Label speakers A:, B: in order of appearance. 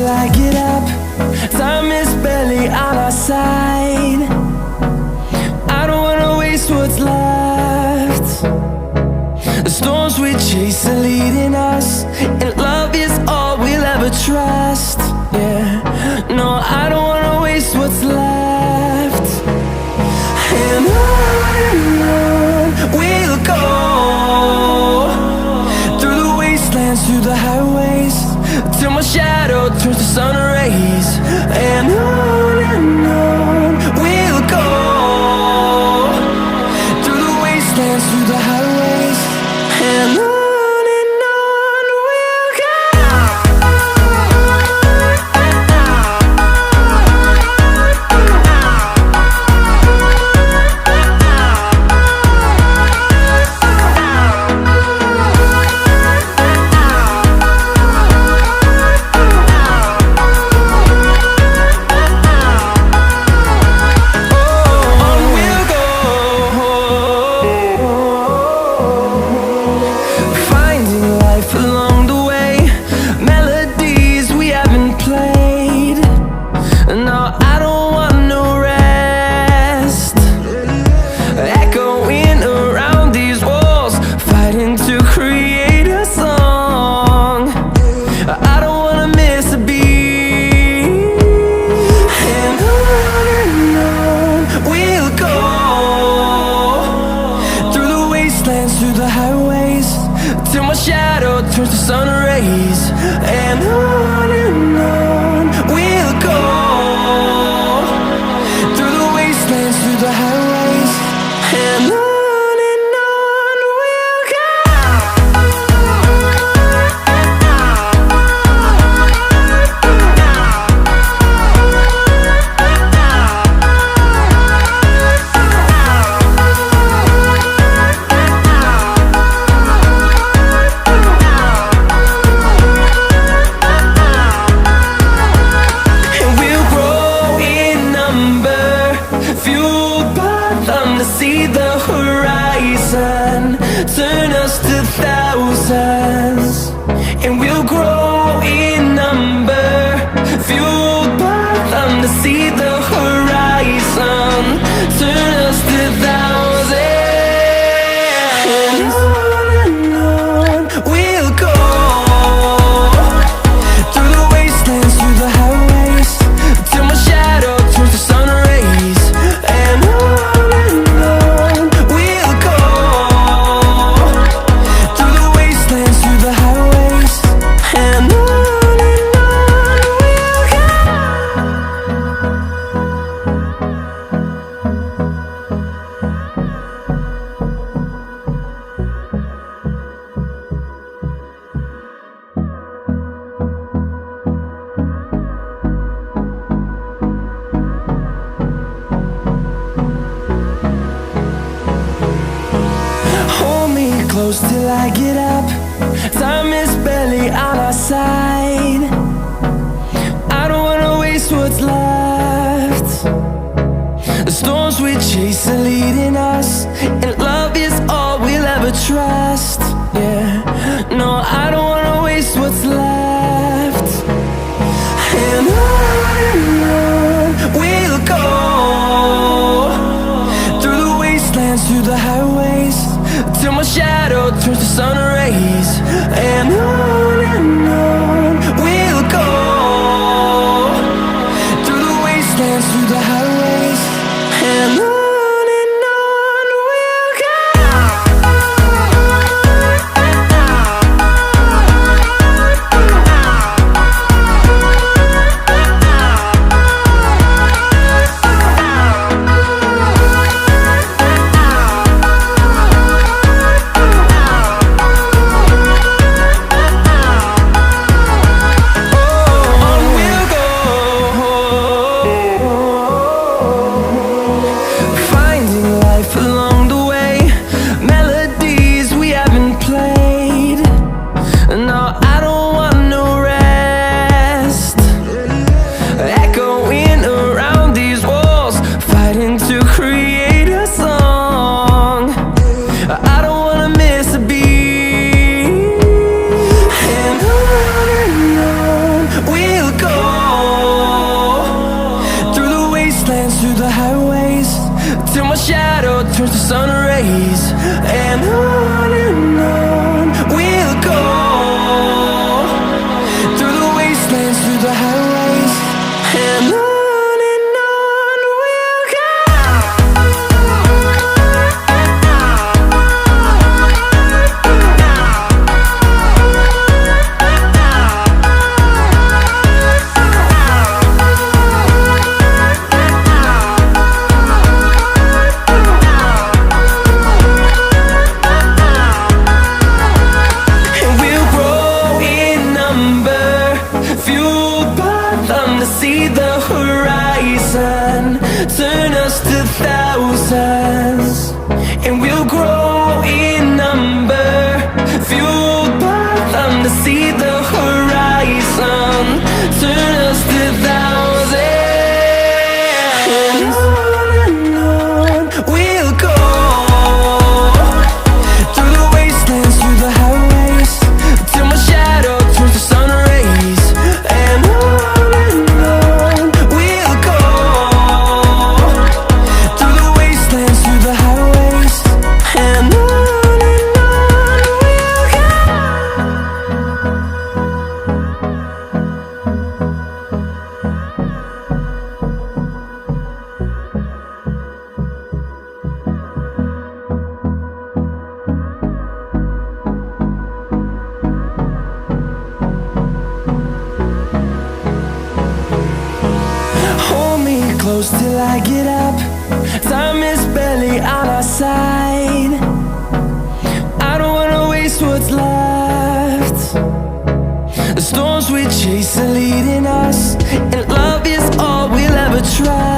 A: till I get up. Time is barely on our side. I don't wanna waste what's left. The storms we chase are leading us, and love is all we'll ever trust. Yeah, no, I don't wanna waste what's left. And on we'll go, through the wastelands, through the highways, till my shadow turns to sun rays. And on we'll go, through the wastelands, through the highways, and on. Through the highways, till my shadow turns to sun rays. And on we'll go, through the wastelands, through the highways, and on. See the horizon turn us to thousands, and we'll grow in number, fueled by them. To see the horizon turn us to thousands, and on we'll go, through the wastelands, through the highways, till my shadow turns to sun rays. And close till I get up. Time is barely on our side. I don't wanna waste what's left. The storms we chase are leading us, and love is all we'll ever trust. Yeah, no, I don't wanna waste what's left. And on we'll go, through the wastelands, through the highways, till my shadow turns to sun rays. And on we'll go, through the wastelands, through the highways, and on. wastelands, through the highways, till my shadow turns to sun rays. And on we'll go, through the wastelands, through the highways, and on we'll go. See the horizon turn us to thousands, and we'll grow in number, fueled by them to see the horizon turn us to thousands. And on we'll go, through the wastelands, through the highways, till my shadow turns to sun rays. And close till I get up. Time is barely on our side. I don't wanna waste what's left. The storms we chase are leading us, and love is all we'll ever try.